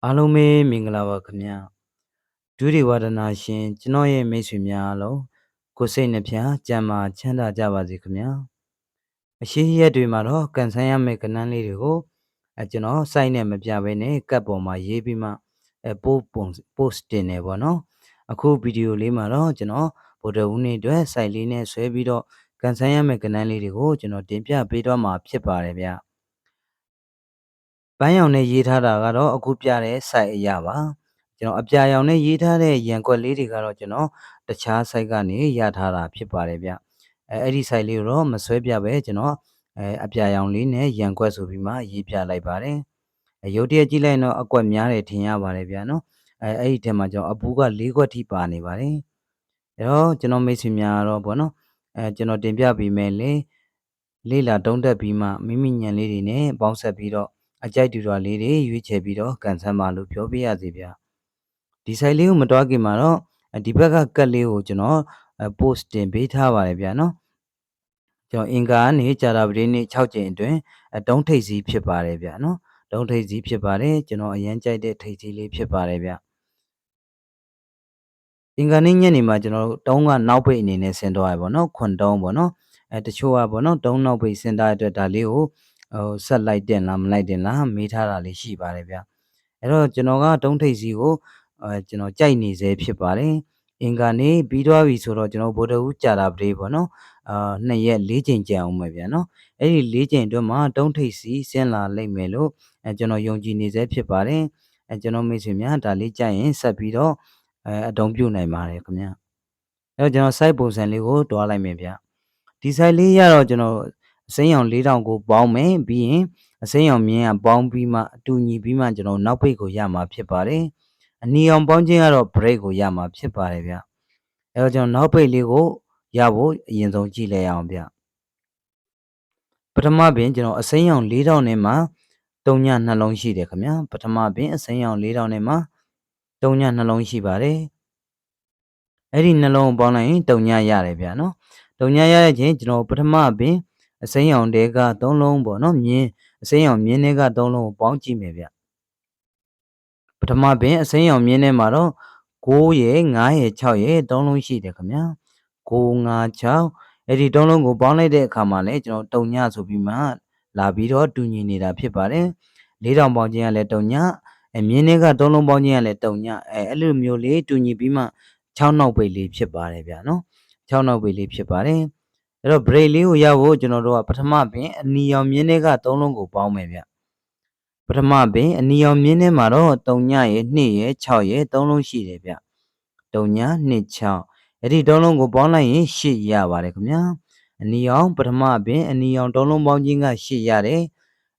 အားလုံးပဲမင်္ဂလာပါခင်ဗျာဒုတိဝါဒနာရှင်ကျွန်တော်ရဲ့မိတ်ဆွေများအားလုံးကိုယ်စိတ်နှဖျားကြံမာချမ်းသာကြပါစေခင်ဗျာအရှိရက်တွေမှာတော့ကန်ဆန်းရမယ့်ကဏ္ဍလေးတွေကိုကျွန်တော်စိုက်နဲ့မပြဘဲနဲ့ကတ်ပေါ်မှာရေးပြီးမှpost တင်နေပေါ့နော်အခုဗီဒီယိုလေးမှာတော့ကျွန်တော်ဗုဒ္ဓဦးနေ့အတွက်စိုက်လေးနဲ့ဆွဲပြီးတော့ကန်ဆန်းရမယ့်ကဏ္ဍလေးတွေကိုကျွန်တော်တင်ပြပေးတော့မှာဖြစ်ပါတယ်ဗျာပန်းရောင်နဲ့ရေးထားတာကတော့အခုပြတဲ့ site အရာပါကျွန်တော်အပြာရောင်နဲ့ရေးထားတဲ့ရန်ကွက်လေးတွေကတော့ကျွန်တော်တခြား site ကနေရထားတာဖြစ်ပါတယ်ဗျအဲ့ဒီ site လေးကိုတော့မဆွဲပြပဲကျွန်တော်အပြာရောင်လေးနဲ့ရန်ကွက်ဆိုပြီးမှရေးပြလိုက်ပါတယ်ရုပ်တရက်ကြည့်လိုက်တော့အကွက်များတယ်ထင်ရပါတယ်ဗျာနော်အဲ့ဒီထဲမှာကျွန်တော်အပူက၄ခွက်ထိပါနေပါတယ်အဲ့တော့ကျွန်တော်မိတ်ဆွေများတော့ဗောနော်ကျွန်တော်တင်ပြပေးမယ်လေ့လာတုံးတက်ပြီးမှမိမိဉာဏ်လေးတွေနဲ့ပေါင်းဆက်ပြီးတော့အကြိုက်တူတော်လေးတွေရွေးချယ်ပြီးတော့ကန်ဆန်းပါလို့ပြောပြရစီဗျာဒီ site လေးကိုမတွားခင်မှာတော့ဒီဘက်ကကတ်လေးကိုကျွန်တော်post တင်ပေးထားပါတယ်ဗျာနော်ကျွန်တော်အင်္ဂါကနေကြာတာပတိနေ့6ကျင်အတွင်းတုံးထိပ်စီးဖြစ်ပါတယ်ဗျာနော်တုံးထိပ်စီးဖြစ်ပါတယ်ကျွန်တော်အရန်ကြိုက်တဲ့ထိပ်စီးလေးဖြစ်ပါတယ်ဗျာအင်္ဂါနေ့ညနေမှာကျွန်တော်တုံးကနောက်ပိတ်အနေနဲ့ဆင်သွားရပါတော့ခွန်တုံးပေါ့နော်တချို့ကပေါ့နော်တုံးနောက်ပိတ်ဆင်တဲ့အတွက်ဒါလေးကိုဆက်လိုက်တင်လားမလိုက်တင်လားမေးထားတာလေးရှိပါတယ်ဗျအဲ့တော့ကျွန်တော်ကတုံးထိပ်စီကိုကျွန်တော်ကြိုက်နေစေဖြစ်ပါတယ်အင်္ဂါနေ့ပြီးသွားပြီဆိုတော့ကျွန်တော်ဗုဒ္ဓဦးကြာတာပတိပေါ့နော်2ရက်4ချိန်ကြာအောင်ပဲဗျာနော်အဲ့ဒီ4ချိန်အတွင်းမှာတုံးထိပ်စီဆင်းလာလိမ့်မယ်လို့ကျွန်တော်ယုံကြည်နေစေဖြစ်ပါတယ်ကျွန်တော်မိတ်ဆွေများဒါလေးကြိုက်ရင်ဆက်ပြီးတော့အတုံးပြုတ်နိုင်ပါတယ်ခင်ဗျအဲ့တော့ကျွန်တော် site ပုံစံလေးကိုတွားလိုက်မယ်ဗျဒီ site လေးရတော့ကျွန်တော်အစိမ်းရောင်4000ကိုပေါင်းမယ်ပြီးရင်အစိမ်းရောင်မြင်းကပေါင်းပြီးမှအတူညီပြီးမှကျွန်တော်နောက်ပိတ်ကိုရမှာဖြစ်ပါတယ်အနီရောင်ပေါင်းခြင်းကတော့ break ကိုရမှာဖြစ်ပါတယ်ဗျအဲ့တော့ကျွန်တော်နောက်ပိတ်လေးကိုရဖို့အရင်ဆုံးကြည့်လိုက်အောင်ဗျပထမပင်ကျွန်တော်အစိမ်းရောင်4000နဲ့မှ3ညနှလုံးရှိတယ်ခင်ဗျာပထမပင်အစိမ်းရောင်4000နဲ့မှ3ညနှလုံးရှိပါတယ်အဲ့ဒီနှလုံးပေါင်းလိုက်ရင်3ညရတယ်ဗျာနော်3ညရတဲ့ချင်းကျွန်တော်ပထမပင်အစိမ်းရောင်တဲက3လုံးပေါ့နော်မြင်းအစိမ်းရောင်မြင်းတွေက3လုံးကိုပေါင်းကြည့်မယ်ဗျပထမပင်အစိမ်းရောင်မြင်းထဲမှာတော့9ရယ်9ရယ်6ရယ်3လုံးရှိတယ်ခင်ဗျာ9 5 6အဲ့ဒီ3လုံးကိုပေါင်းလိုက်တဲ့အခါမှာလည်းကျွန်တော်တုံညဆိုပြီးမှလာပြီးတော့တူညီနေတာဖြစ်ပါတယ်4000ပေါင်းခြင်းကလည်းတုံညမြင်းတွေက3လုံးပေါင်းခြင်းကလည်းတုံညအဲ့လိုမျိုးလေးတူညီပြီးမှ6နောက်ပိတ်လေးဖြစ်ပါတယ်ဗျာနော်6နောက်ပိတ်လေးဖြစ်ပါတယ်အဲ့တော့ break လေးကိုရဖို့ကျွန်တော်တို့ကပထမပင်အနီရောင်မြင်းတွေက3လုံးကိုပေါင်းမယ်ဗျပထမပင်အနီရောင်မြင်းထဲမှာတော့3ညရယ်2ရယ်6ရယ်3လုံးရှိတယ်ဗျ3ည2 6အဲ့ဒီ3လုံးကိုပေါင်းလိုက်ရင်8ရပါတယ်ခင်ဗျာအနီရောင်ပထမပင်အနီရောင်3လုံးပေါင်းခြင်းက8ရတယ်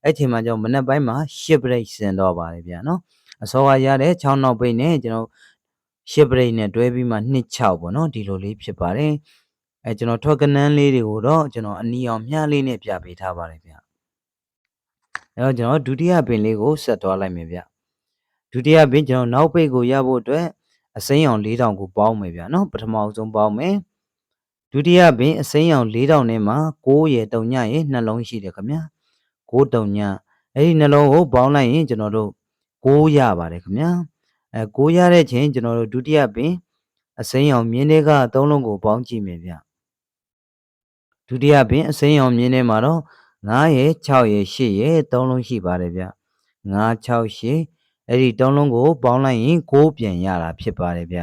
အဲ့ချိန်မှာကျွန်တော်မနက်ပိုင်းမှာ8 break ဆင်တော့ပါတယ်ဗျာနော်အစောကရတဲ့6နောက်ပိတ်နဲ့ကျွန်တော်8 break နဲ့တွဲပြီးမှ2 6ပေါ့နော်ဒီလိုလေးဖြစ်ပါတယ်ကျွန်တော်ထွက်ကနန်းလေးတွေကိုတော့ကျွန်တော်အနီရောင်မြလေးနဲ့ပြပေးထားပါတယ်ဗျအဲ့တော့ကျွန်တော်ဒုတိယပင်လေးကိုဆက်သွားလိုက်မယ်ဗျဒုတိယပင်ကျွန်တော်နောက်ပိတ်ကိုရဖို့အတွက်အစိမ်းရောင်4000ကိုပေါင်းမယ်ဗျနော်ပထမဆုံးပေါင်းမယ်ဒုတိယပင်အစိမ်းရောင်4000နဲ့မှ9ရယ်3ညရယ်နှလုံးရှိတယ်ခင်ဗျာ9 3ညအဲ့ဒီနှလုံးကိုပေါင်းလိုက်ရင်ကျွန်တော်တို့9ရပါတယ်ခင်ဗျာ9ရတဲ့ချိန်ကျွန်တော်တို့ဒုတိယပင်အစိမ်းရောင်မြင်းတွေက3လုံးကိုပေါင်းကြည့်မယ်ဗျဒုတိယပင်အစိမ်းရောင်မြင်းထဲမှာတော့9ရယ်6ရယ်8ရယ်3လုံးရှိပါတယ်ဗျ9 6 8အဲ့ဒီ3လုံးကိုပေါင်းလိုက်ရင်9ပြန်ရတာဖြစ်ပါတယ်ဗျ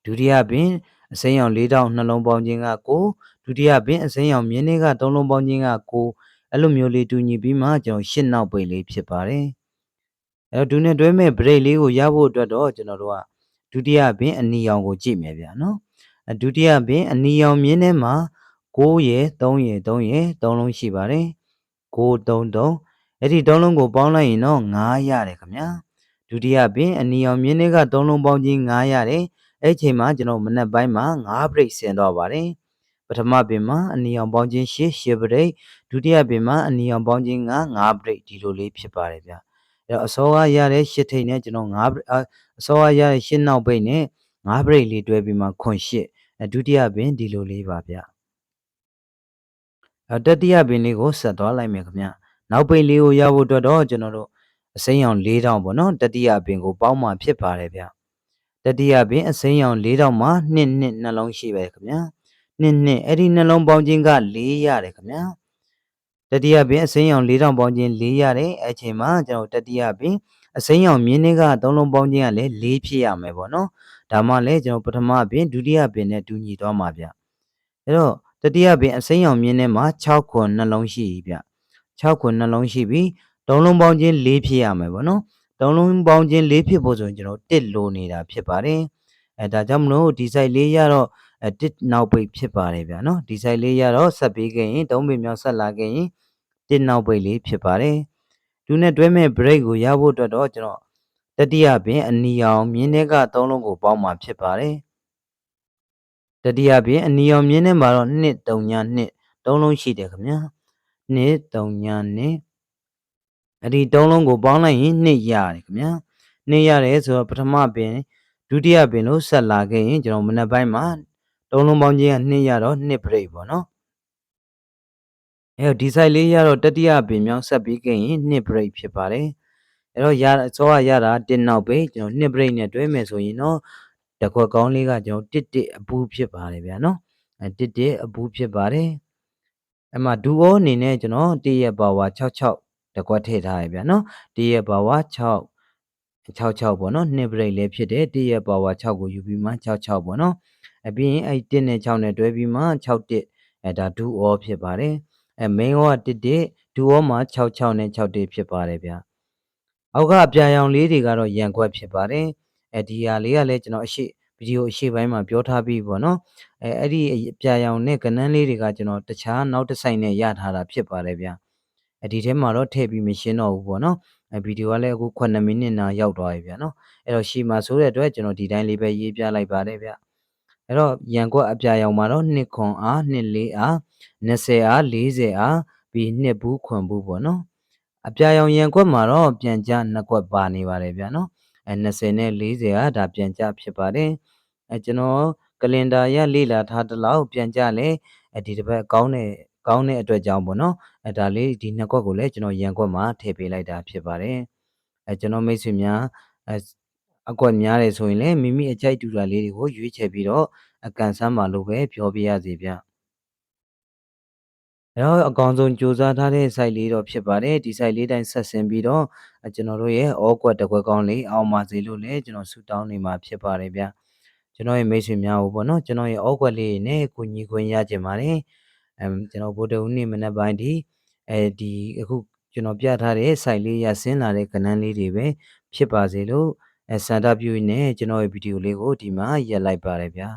ဒုတိယပင်အစိမ်းရောင်4000နှလုံးပေါင်းခြင်းက9ဒုတိယပင်အစိမ်းရောင်မြင်းတွေက3လုံးပေါင်းခြင်းက9အဲ့လိုမျိုးလေးတူညီပြီးမှကျွန်တော်8နောက်ပိတ်လေးဖြစ်ပါတယ်အဲ့တော့ဒုနဲ့တွဲမဲ့ break လေးကိုရဖို့အတွက်တော့ကျွန်တော်တို့ကဒုတိယပင်အနီရောင်ကိုကြည့်မယ်ဗျာနော်ဒုတိယပင်အနီရောင်မြင်းထဲမှာ9ရယ်3ရယ်3ရယ်3လုံးရှိပါတယ်9 3 3အဲ့ဒီ3လုံးကိုပေါင်းလိုက်ရင်တော့9ရတယ်ခင်ဗျာဒုတိယပင်အနီရောင်မြင်းတွေက3လုံးပေါင်းခြင်း9ရတယ်အဲ့ချိန်မှာကျွန်တော်မနက်ပိုင်းမှာ9 break ဆင်တော့ပါတယ်ပထမပင်မှာအနီရောင်ပေါင်းခြင်း8 break ဒုတိယပင်မှာအနီရောင်ပေါင်းခြင်း9 break ဒီလိုလေးဖြစ်ပါတယ်ဗျအဲ့တော့အစောကရတဲ့8ထိပ်နဲ့ကျွန်တော်9အစောကရတဲ့8နောက်ပိတ်နဲ့9 break လေးတွဲပြီးမှခွန်8ဒုတိယပင်ဒီလိုလေးပါဗျတတိယပင်လေးကိုဆက်သွားလိုက်မယ်ခင်ဗျနောက်ပိတ်လေးကိုရဖို့အတွက်တော့ကျွန်တော်တို့ အစိမ်းရောင်၄တောင်ပေါ့နော်တတိယပင်ကိုပေါင်းမှဖြစ်ပါတယ်ဗျတတိယပင်အစိမ်းရောင်၄တောင်မှာနှစ်နှလုံးရှိပဲခင်ဗျာနှစ်အဲ့ဒီနှလုံးပေါင်းခြင်းက4ရတယ်ခင်ဗျာတတိယပင်အစိမ်းရောင်၄တောင်ပေါင်းခြင်း4ရတယ်အဲ့ချိန်မှာကျွန်တော်တတိယပင်အစိမ်းရောင်မြင်းတွေက3လုံးပေါင်းခြင်းကလည်း4ဖြစ်ရမယ်ပေါ့နော်ဒါမှလည်းကျွန်တော်ပထမပင်ဒုတိယပင်နဲ့တူညီသွားမှာဗျအဲ့တော့တတိယပင်အစိမ်းရောင်မြင်းထဲမှာ6ခွန်နှလုံးရှိပြီဗျ6ခွန်နှလုံးရှိပြီး3လုံးပေါင်းခြင်း4ဖြစ်ရမယ်ပေါ့နော်3လုံးပေါင်းခြင်း4ဖြစ်ဖို့ဆိုရင်ကျွန်တော်1လိုနေတာဖြစ်ပါတယ်ဒါကြောင့်မလို့ဒီ site လေးရတော့1နောက်ပိတ်ဖြစ်ပါတယ်ဗျာနော်ဒီ site လေးရတော့ဆက်ပြီးခဲ့ရင်3ပိတ်မြောက်ဆက်လာခဲ့ရင်1နောက်ပိတ်လေးဖြစ်ပါတယ်သူနဲ့တွဲမဲ့ break ကိုရဖို့အတွက်တော့ကျွန်တော်တတိယပင်အနီအောင်မြင်းတွေက3လုံးကိုပေါင်းမှာဖြစ်ပါတယ်တတိယပင်အနီအောင်မြင်းထဲမှာတော့2 3ည2 3လုံးရှိတယ်ခင်ဗျာ2 3ည2အဲ့ဒီ3လုံးကိုပေါင်းလိုက်ရင်2ရတယ်ခင်ဗျာ2ရတယ်ဆိုတော့ပထမပင်ဒုတိယပင်လို့ဆက်လာခဲ့ရင်ကျွန်တော်မနက်ပိုင်းမှာ3လုံးပေါင်းခြင်းက2ရတော့2 break ပေါ့နော်အဲ့တော့ဒီ site လေးရတော့တတိယပင်မြောက်ဆက်ပြီးခဲ့ရင်2 break ဖြစ်ပါတယ်အဲ့တော့စောရတာ1နောက်ပဲကျွန်တော်2 break နဲ့တွဲမယ်ဆိုရင်တော့တခွက်ကောင်းလေးကကျွန်တော်1အပူးဖြစ်ပါတယ်ဗျာနော်1အပူးဖြစ်ပါတယ်အဲ့မှာဒူအိုအနေနဲ့ကျွန်တော်1ရဲ့ power 66တကွက်ထည့်ထားရဗျာနော်1ရဲ့ power 66ပေါ့နော်2 break လည်းဖြစ်တယ်1ရဲ့ power 6ကိုယူပြီးမှ66ပေါ့နော်အပြင်အဲ့1နဲ့6နဲ့တွဲပြီးမှ61ဒါဒူအိုဖြစ်ပါတယ်main က1ဒူအိုမှာ66နဲ့61ဖြစ်ပါတယ်ဗျာအောက်ကအပြာရောင်လေးတွေကတော့ရန်ခွက်ဖြစ်ပါတယ်ဒီဟာလေးကလည်းကျွန်တော်ဗီဒီယိုအရှိပိုင်းမှာပြောထားပြီးပေါ့နော်အဲ့ဒီအပြာရောင်နဲ့ကနန်းလေးတွေကကျွန်တော်တခြားနောက်တစ်ဆိုင်နဲ့ရထားတာဖြစ်ပါတယ်ဗျာဒီထဲမှာတော့ထည့်ပြီးမရှင်းတော့ဘူးပေါ့နော်ဗီဒီယိုကလည်းအခု9မိနစ်နာရောက်သွားပြီဗျာနော်အဲ့တော့ရှီမှာဆိုတဲ့အတွက်ကျွန်တော်ဒီတိုင်းလေးပဲရေးပြလိုက်ပါတယ်ဗျအဲ့တော့ရန်ကွက်အပြာရောင်မှာတော့2ခွန်အား2 4အား20အား40အားပြီး2ဘူးခွန်ဘူးပေါ့နော်အပြာရောင်ရန်ကွက်မှာတော့ပြန်ကြ2ကွက်ပါနေပါတယ်ဗျာနော်20နဲ့40အားဒါပြန်ကြဖြစ်ပါတယ်ကျွန်တော်ကလင်ဒါရလေ့လာထားတလောက်ပြန်ကြလဲဒီတစ်ပတ်ကောင်းတဲ့အတွက်ကြောင့်ပေါ့နော်ဒါလေးဒီ2ကွက်ကိုလည်းကျွန်တော်ရန်ကွက်မှာထည့်ပေးလိုက်တာဖြစ်ပါတယ်ကျွန်တော်မိတ်ဆွေများအကွက်များတယ်ဆိုရင်လည်းမိမိအကြိုက်တူတာလေးတွေကိုရွေးချယ်ပြီးတော့အကန်ဆန်းပါလို့ပဲပြောပြရစီဗျအဲ့တော့အကောင်ဆုံးစူးစမ်းထားတဲ့ site လေးတော့ဖြစ်ပါတယ်ဒီ site လေးတိုင်းဆက်ဆင်ပြီးတော့ကျွန်တော်တို့ရဲ့ဩကွက်တစ်ကွက်ကောင်းလေးအောင်ပါစေလို့လည်းကျွန်တော်ဆုတောင်းနေမှာဖြစ်ပါတယ်ဗျကျွန်တော်ရဲ့မိတ်ဆွေများကိုပေါ့နော်ကျွန်တော်ရဲ့ဩကွက်လေးနဲ့ကိုညီခွင့်ရကြပါတယ်ကျွန်တော်ဗုဒ္ဓဦးနေ့မနက်ပိုင်းဒီအခုကျွန်တော်ပြထားတဲ့ site လေးရဆင်းလာတဲ့ကဏ္ဍလေးတွေပဲဖြစ်ပါစေလို့စန္ဒပြုနေကျွန်တော်ရဲ့ဗီဒီယိုလေးကိုဒီမှာရပ်လိုက်ပါတယ်ဗျာ